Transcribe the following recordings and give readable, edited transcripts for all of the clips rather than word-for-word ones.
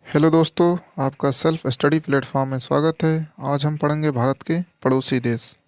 Hello दोस्तों, आपका self study platform में स्वागत है। आज हम पढ़ेंगे भारत के पड़ोसी देश।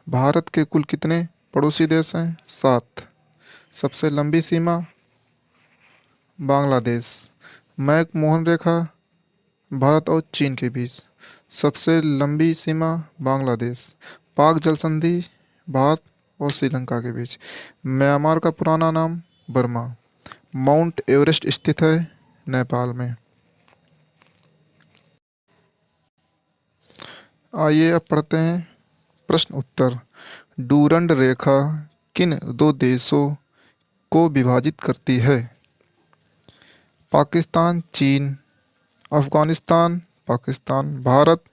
भारत के कुल कितने पड़ोसी देश हैं? 7। सबसे लंबी सीमा बांग्लादेश। मैक मोहन रेखा भारत और चीन के बीच। सबसे लंबी सीमा बांग्लादेश। पाक जल संधि भारत और श्रीलंका के बीच। म्यांमार का पुराना नाम बर्मा। माउंट एवरेस्ट स्थित है नेपाल में। आइए अब पढ़ते हैं प्रश्न उत्तर। डूरंड रेखा किन दो देशों को विभाजित करती है? पाकिस्तान चीन, अफगानिस्तान पाकिस्तान, भारत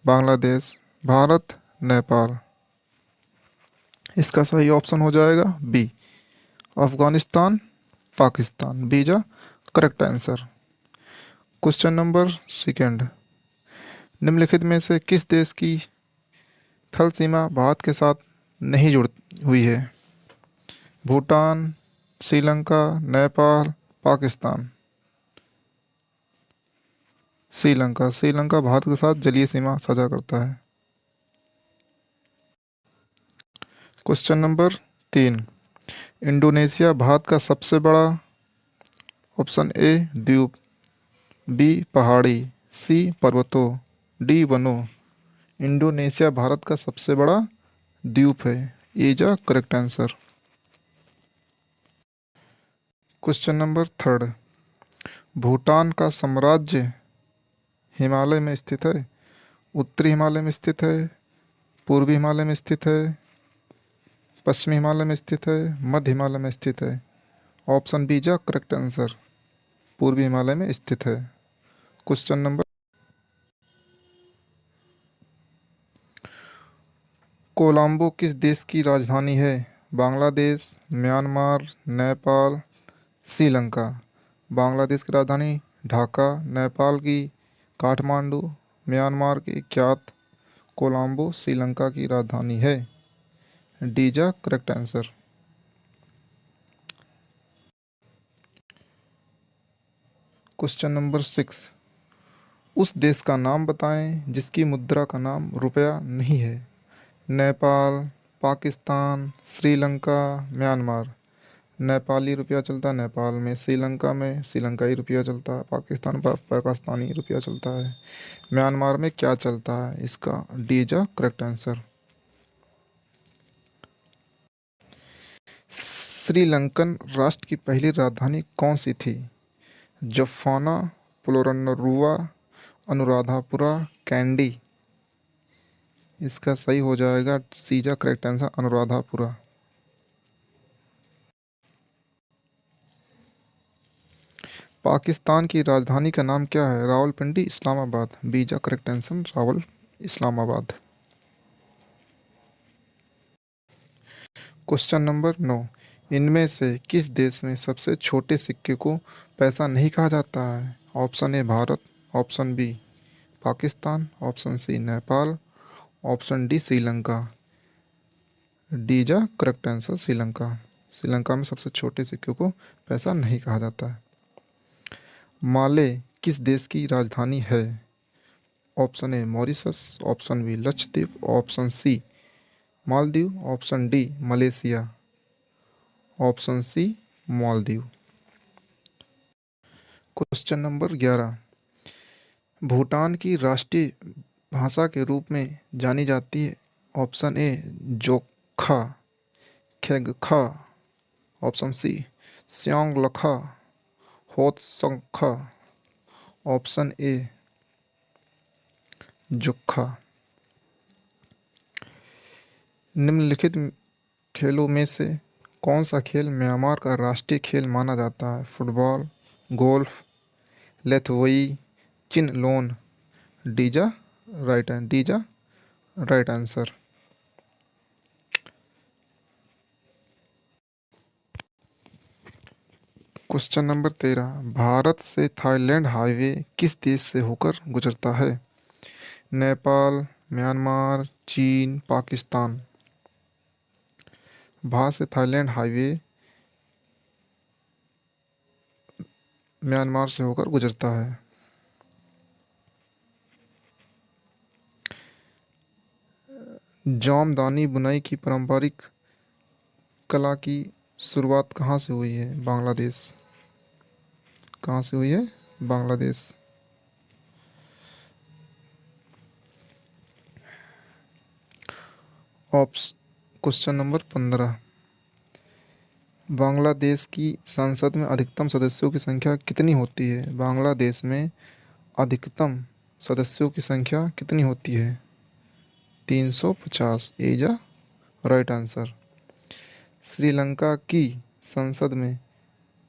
बांग्लादेश, भारत नेपाल। इसका सही ऑप्शन हो जाएगा बी, अफगानिस्तान पाकिस्तान। बीजा correct answer. Question number second. निम्नलिखित में से किस देश की थल सीमा भारत के साथ नहीं जुड़ हुई है? भूटान, श्रीलंका, नेपाल, पाकिस्तान। श्रीलंका। श्रीलंका भारत के साथ जलीय सीमा साझा करता है। Question number 3। इंडोनेशिया भारत का सबसे बड़ा ऑप्शन ए द्वीप, बी पहाड़ी, सी पर्वतों, डी वनों। इंडोनेशिया भारत का सबसे बड़ा द्वीप है। ये जा correct answer. Question number third. Bhutan का साम्राज्य हिमालय में स्थित है, उत्तरी हिमालय में स्थित है, पूर्वी हिमालय में स्थित है, पश्चिमी हिमालय में स्थित है, मध्य हिमालय में स्थित है। ऑप्शन बी जा करेक्ट आंसर। पूर्वी हिमालय में स्थित है। Question number. कोलंबो किस देश की राजधानी है? बांग्लादेश, म्यांमार, नेपाल, श्रीलंका। बांग्लादेश की राजधानी ढाका, नेपाल की काठमांडू, म्यांमार की क्यात, कोलंबो श्रीलंका की राजधानी है। डीजा करेक्ट आंसर। Question number 6। उस देश का नाम बताएं जिसकी मुद्रा का नाम रुपया नहीं है। नेपाल, पाकिस्तान, श्रीलंका, म्यांमार। नेपाली रुपया चलता है नेपाल में, श्रीलंका में श्रीलंकाई रुपया चलता है, पाकिस्तान पर पाकिस्तानी रुपया चलता है। म्यांमार में क्या चलता है? इसका डी जा करेक्ट आंसर। श्रीलंकन राष्ट्र की पहली राजधानी कौन सी थी? जफाना, पोलोनरुवा, अनुराधापुरा, कैंडी। इसका सही हो जाएगा सीजा करेक्ट आंसर, अनुराधापुरा। पाकिस्तान की राजधानी का नाम क्या है? रावलपिंडी, इस्लामाबाद। बीजा correct answer Rawal Islamabad. Question number 9। इनमें से किस देश में सबसे छोटे सिक्के को पैसा नहीं कहा जाता है? Option A Bharat, option B Pakistan, option C Nepal, option D Sri Lanka. D जा करेक्ट आंसर श्रीलंका। श्रीलंका में सबसे छोटे सिक्के को पैसा नहीं कहा जाता है। माले किस देश की राजधानी है? Option A Mauritius, option B Lakshadweep, option C Maldives, option D Malaysia. Option C Maldives. Question number 11। Bhutan की राष्ट्रीय भाषा के रूप में जानी जाती है। ऑप्शन ए जोखा, खेगखा, ऑप्शन सी स्यांगलखा, होतसंखा। Option A जुखा। निम्नलिखित खेलों में से कौन सा खेल म्यांमार का राष्ट्रीय खेल माना जाता है? Football, golf, Lethwei, chinlone. डीजा डीजा right answer. Question number 13। Bharat से थाईलैंड हाईवे किस देश से होकर गुजरता है? नेपाल, म्यांमार, चीन, पाकिस्तान। भारत से थाईलैंड हाईवे म्यांमार से होकर गुजरता है। जामदानी बुनाई की पारंपरिक कला की शुरुआत कहाँ से हुई है? बांग्लादेश। कहाँ से हुई है? Bangladesh. Ops question number 15। Bangladesh की संसद में अधिकतम सदस्यों की संख्या कितनी होती है? बांग्लादेश में अधिकतम सदस्यों की संख्या कितनी होती है? 350 is a right answer. Sri Lanka की संसद में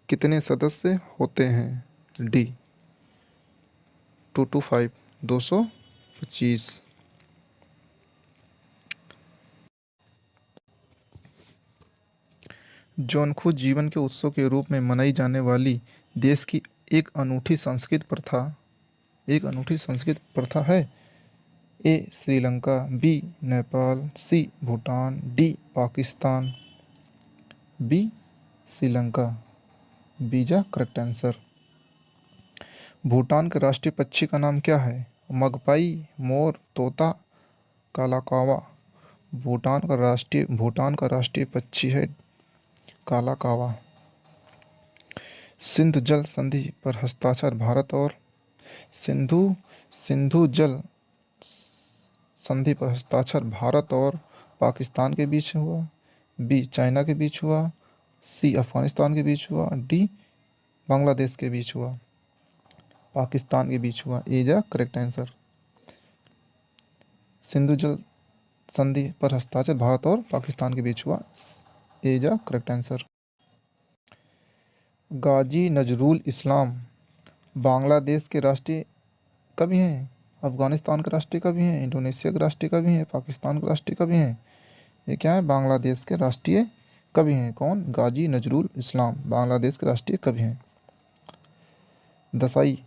कितने सदस्य होते हैं? डी 225, 225। जोनखू जीवन के उत्सव के रूप में मनाई जाने वाली देश की एक अनूठी सांस्कृतिक प्रथा एक अनूठी सांस्कृतिक प्रथा है। A Sri Lanka, B Nepal, C Bhutan, D Pakistan. B Sri Lanka, B जा करेक्ट आंसर। भूटान के राष्ट्रीय पक्षी का नाम क्या है? मगपाई, मोर, तोता, काला कावा। भूटान का राष्ट्रीय पक्षी है काला कावा। सिंधु जल संधि पर हस्ताक्षर भारत और सिंधु सिंधु जल संधि पर हस्ताक्षर भारत और पाकिस्तान के बीच हुआ। बी चाइना के बीच हुआ। सी अफगानिस्तान के बीच हुआ। डी बांग्लादेश के बीच हुआ। पाकिस्तान के बीच हुआ। ए जा करेक्ट आंसर। सिंधु जल संधि पर हस्ताक्षर भारत और पाकिस्तान के बीच हुआ। ए जा करेक्ट आंसर। गाजी नजरुल इस्लाम बांग्लादेश के राष्ट्रीय कवि हैं, अफगानिस्तान के राष्ट्रीय कवि हैं, इंडोनेशिया के राष्ट्रीय कवि हैं, पाकिस्तान के राष्ट्रीय कवि हैं। ये क्या है? बांग्लादेश के राष्ट्रीय कवि हैं। कौन? गाजी नजरुल इस्लाम बांग्लादेश के राष्ट्रीय कवि हैं। दसाई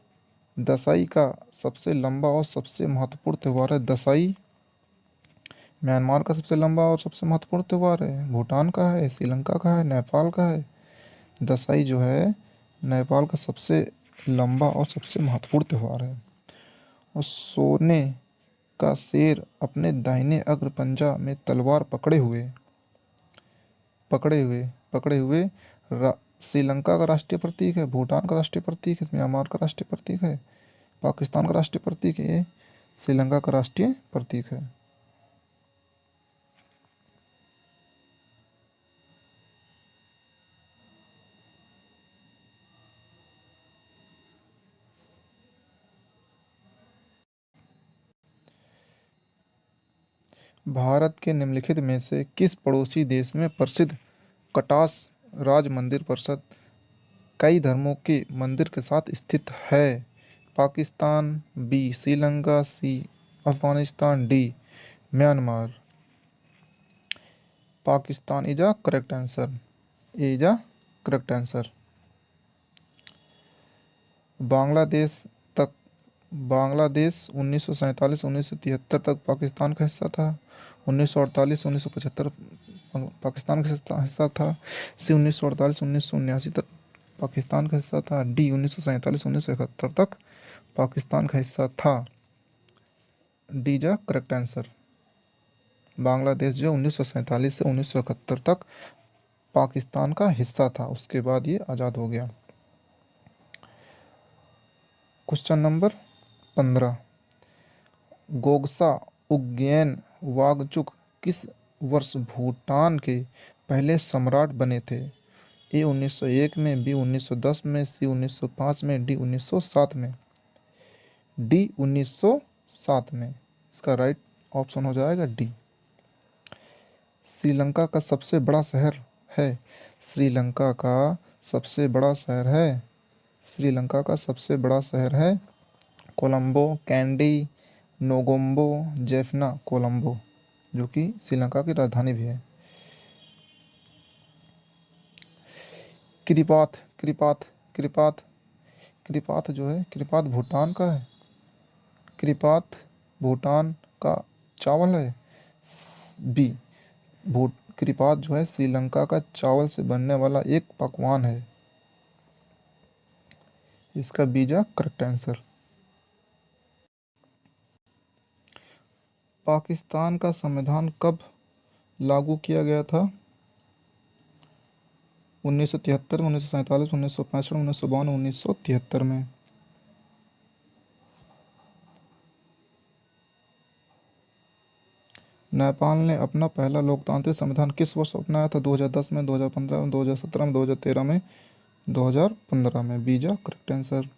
दसाई का सबसे लंबा और सबसे महत्वपूर्ण त्यौहार है। दसाई म्यांमार का सबसे लंबा और सबसे महत्वपूर्ण त्यौहार है। भूटान का है, श्रीलंका का है, नेपाल का है। दसाई जो है नेपाल का सबसे लंबा और सबसे महत्वपूर्ण त्यौहार है। और सोने का शेर अपने दाहिने अग्र पंजा में तलवार पकड़े हुए श्रीलंका का राष्ट्रीय प्रतीक है, भूटान का राष्ट्रीय प्रतीक है, म्यांमार का राष्ट्रीय प्रतीक है, पाकिस्तान का राष्ट्रीय प्रतीक है, श्रीलंका का राष्ट्रीय प्रतीक है। भारत के निम्नलिखित में से किस पड़ोसी देश में प्रसिद्ध कटास राज मंदिर परिषद कई धर्मों के मंदिर के साथ स्थित है? Pakistan, B Sri Lanka, C Afghanistan, D Myanmar. Pakistan is a correct answer. Is a correct answer. Bangladesh तक बांग्लादेश 1947-1973 तक पाकिस्तान का हिस्सा था। 1948-1975 पाकिस्तान का हिस्सा था। सी 1948-1979 तक पाकिस्तान का हिस्सा था। डी 1947-1971 तक पाकिस्तान का हिस्सा था। डी जा करेक्ट आंसर। बांग्लादेश जो 1947 से 1971 तक पाकिस्तान का हिस्सा था, उसके बाद ये आज़ाद हो गया। Question number 15। गोग्सा उग्येन वागचुक किस वर्ष भूटान के पहले सम्राट बने थे? ए 1901 में, बी 1910 में, सी 1905 में, डी 1907 में। डी 1907 में इसका राइट ऑप्शन हो जाएगा डी। श्रीलंका का सबसे बड़ा शहर है श्रीलंका का सबसे बड़ा शहर है श्रीलंका का सबसे बड़ा शहर है कोलंबो, कैंडी, नोगोम्बो, जेफना, कोलंबो, जो कि श्रीलंका की राजधानी भी है। किरिपात किरिपात किरिपात किरिपात जो है, किरिपात भूटान का है। किरिपात भूटान का चावल है। बी भूट किरिपात जो है श्रीलंका का चावल से बनने वाला एक पकवान है। इसका बी जा करेक्ट आंसर। पाकिस्तान का संविधान कब लागू किया गया था? 1973 में, 1947, 1965, 1952, 1973 में। नेपाल ने अपना पहला लोकतांत्रिक संविधान किस वर्ष अपनाया था? 2010 में, 2015 में, 2017 में, 2013 में, 2015 में। बीजा करेक्ट आंसर।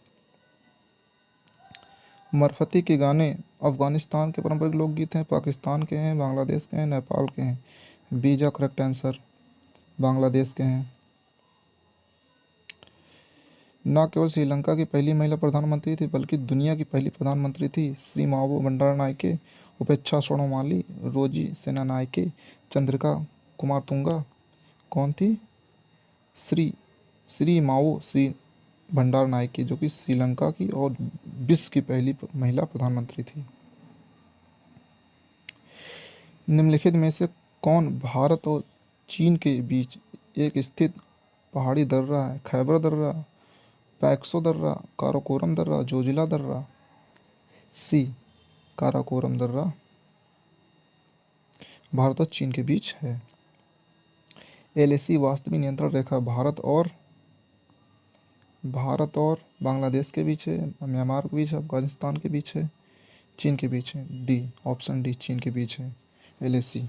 मरफती के गाने अफगानिस्तान के पारंपरिक लोकगीत हैं, पाकिस्तान के हैं, बांग्लादेश के हैं, नेपाल के हैं। बीजा करेक्ट आंसर, बांग्लादेश के हैं। न केवल श्रीलंका की पहली महिला प्रधानमंत्री थी बल्कि दुनिया की पहली प्रधानमंत्री थी श्री मावो बंडारनायके, उपेक्षा सोनोमाली, रोजी सेनानायके, चंद्रिका कुमारतुंगा। कौन थी? श्री श्री मावो श्री भंडारनायके, जो कि श्रीलंका की और विश्व की पहली महिला प्रधानमंत्री थी। निम्नलिखित में से कौन भारत और चीन के बीच एक स्थित पहाड़ी दर्रा है? खैबर दर्रा, पैक्सो दर्रा, काराकोरम दर्रा, जोजिला दर्रा। सी काराकोरम दर्रा भारत और चीन के बीच है। एलएसी वास्तविक नियंत्रण रेखा भारत और बांग्लादेश के बीच है, म्यांमार के बीच है, अफगानिस्तान के बीच है, चीन के बीच है। डी ऑप्शन डी चीन के बीच है एलएसी।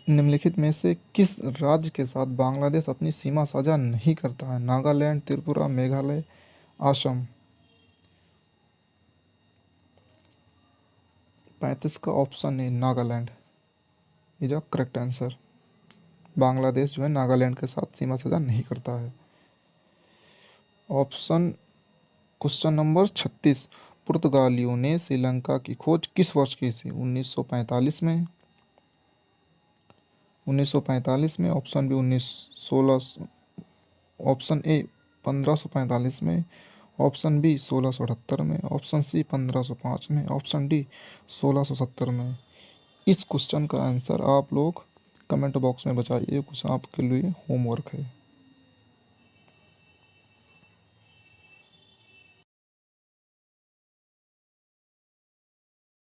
निम्नलिखित में से किस राज्य के साथ बांग्लादेश अपनी सीमा साझा नहीं करता है? नागालैंड, त्रिपुरा, मेघालय, असम। 35 का ऑप्शन है Nagaland is a correct answer. Bangladesh जो है नागालैंड के साथ सीमा साझा नहीं करता है। ऑप्शन क्वेश्चन नंबर 36, पुर्तगालियों ने श्रीलंका की खोज किस वर्ष की थी? 1945 में, 1945 में। ऑप्शन बी 1916, ऑप्शन ए 1545 में, ऑप्शन बी 1678 में, ऑप्शन सी 1505 में, ऑप्शन डी 1670 में। इस क्वेश्चन का आंसर आप लोग कमेंट बॉक्स में बताइए, कुछ आपके लिए होमवर्क है।